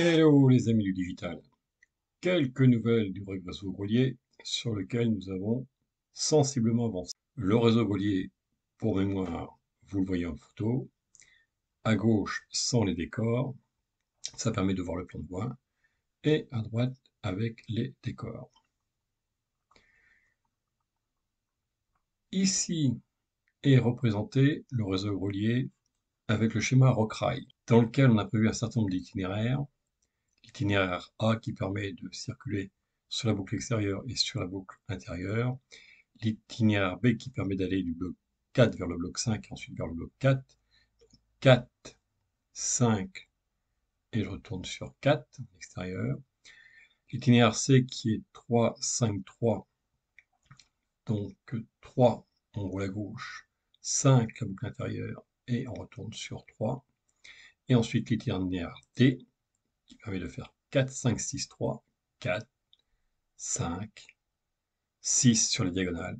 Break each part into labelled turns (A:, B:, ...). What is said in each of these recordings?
A: Hello les amis du digital. Quelques nouvelles du réseau Grelier sur lequel nous avons sensiblement avancé. Le réseau Grelier, pour mémoire, vous le voyez en photo. À gauche, sans les décors, ça permet de voir le plan de voie. Et à droite, avec les décors. Ici est représenté le réseau Grelier avec le schéma Rockrail, dans lequel on a prévu un certain nombre d'itinéraires. L'itinéraire A qui permet de circuler sur la boucle extérieure et sur la boucle intérieure. L'itinéraire B qui permet d'aller du bloc 4 vers le bloc 5 et ensuite vers le bloc 4. 4, 5 et je retourne sur 4, l'extérieur. L'itinéraire C qui est 3, 5, 3. Donc 3, on roule à gauche, 5, la boucle intérieure et on retourne sur 3. Et ensuite l'itinéraire D qui permet de faire 4, 5, 6, 3, 4, 5, 6 sur les diagonales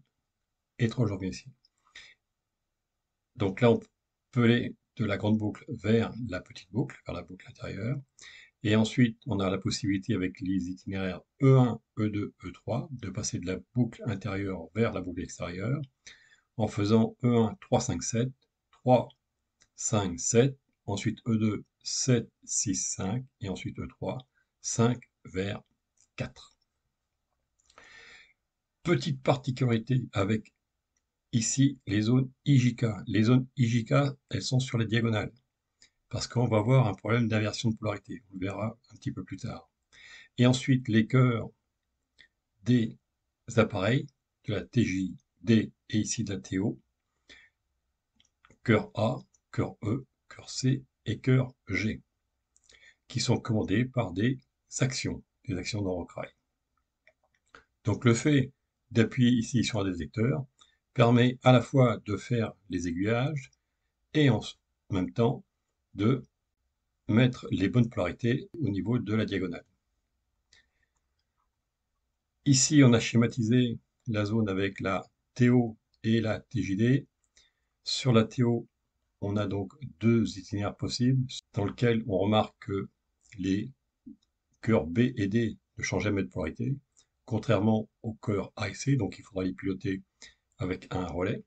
A: et 3 je reviens ici. Donc là, on peut aller de la grande boucle vers la petite boucle, vers la boucle intérieure. Et ensuite, on a la possibilité avec les itinéraires E1, E2, E3 de passer de la boucle intérieure vers la boucle extérieure en faisant E1, 3, 5, 7, 3, 5, 7, ensuite E2, 7, 6, 5, et ensuite E3, 5 vers 4. Petite particularité avec ici les zones IJK. Les zones IJK, elles sont sur les diagonales, parce qu'on va avoir un problème d'inversion de polarité. On le verra un petit peu plus tard. Et ensuite, les cœurs des appareils, de la TJD et ici de la TO, cœur A, cœur E, cœur C et cœur G, qui sont commandés par des actions d'Eurotrail. Donc le fait d'appuyer ici sur un détecteur permet à la fois de faire les aiguillages et en même temps de mettre les bonnes polarités au niveau de la diagonale. Ici, on a schématisé la zone avec la TO et la TJD. Sur la TO, on a donc deux itinéraires possibles dans lesquels on remarque que les cœurs B et D ne changent jamais de polarité, contrairement au cœur A et C, donc il faudra les piloter avec un relais,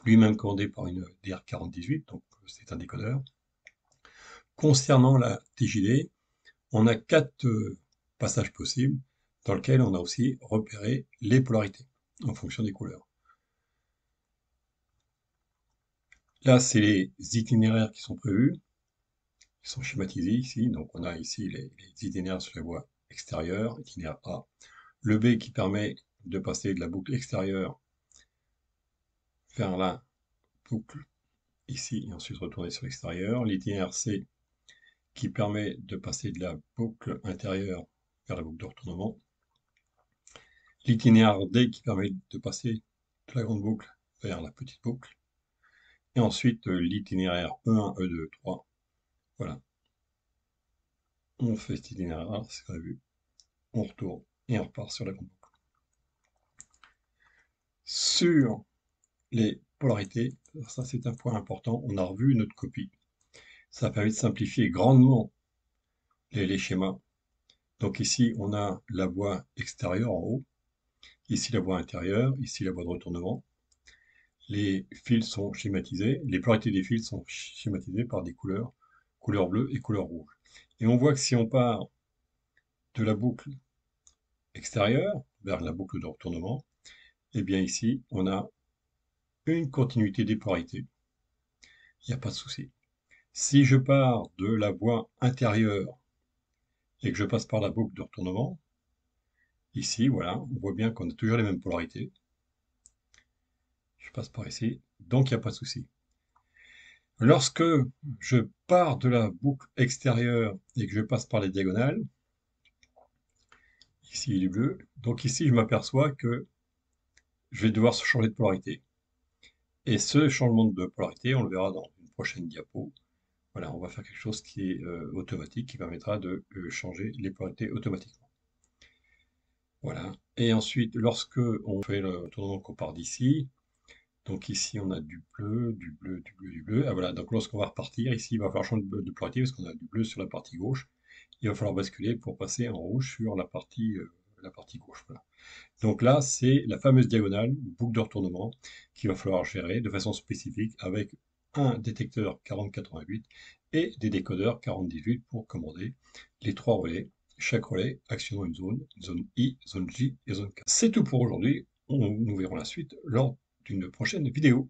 A: lui-même commandé par une DR4018, donc c'est un décodeur. Concernant la TJD, on a 4 passages possibles dans lesquels on a aussi repéré les polarités en fonction des couleurs. Là, c'est les itinéraires qui sont prévus, qui sont schématisés ici. Donc, on a ici les itinéraires sur la voie extérieure, itinéraire A. Le B qui permet de passer de la boucle extérieure vers la boucle ici et ensuite retourner sur l'extérieur. L'itinéraire C qui permet de passer de la boucle intérieure vers la boucle de retournement. L'itinéraire D qui permet de passer de la grande boucle vers la petite boucle. Et ensuite l'itinéraire E1, E2, E3. Voilà. On fait cet itinéraire, c'est prévu. On retourne et on repart sur la grande boucle. Sur les polarités, ça c'est un point important, on a revu notre copie. Ça permet de simplifier grandement les schémas. Donc ici, on a la voie extérieure en haut, ici la voie intérieure, ici la voie de retournement. Les fils sont schématisés, les polarités des fils sont schématisées par des couleurs, couleur bleue et couleur rouge. Et on voit que si on part de la boucle extérieure vers la boucle de retournement, eh bien ici, on a une continuité des polarités. Il n'y a pas de souci. Si je pars de la voie intérieure et que je passe par la boucle de retournement, ici, voilà, on voit bien qu'on a toujours les mêmes polarités. Je passe par ici, donc il n'y a pas de souci. Lorsque je pars de la boucle extérieure et que je passe par les diagonales, ici il est bleu, donc ici je m'aperçois que je vais devoir changer de polarité. Et ce changement de polarité, on le verra dans une prochaine diapo. Voilà, on va faire quelque chose qui est automatique, qui permettra de changer les polarités automatiquement. Voilà. Et ensuite, lorsque on fait le tournement qu'on part d'ici, donc ici on a du bleu, du bleu, du bleu, du bleu. Ah voilà, donc lorsqu'on va repartir, ici il va falloir changer de polarité parce qu'on a du bleu sur la partie gauche il va falloir basculer pour passer en rouge sur la partie gauche. Voilà. Donc là, c'est la fameuse diagonale, ou boucle de retournement, qu'il va falloir gérer de façon spécifique avec un détecteur 4088 et des décodeurs 4018 pour commander les trois relais. Chaque relais actionnant une zone I, zone J et zone K. C'est tout pour aujourd'hui. Nous verrons la suite lors d'une prochaine vidéo.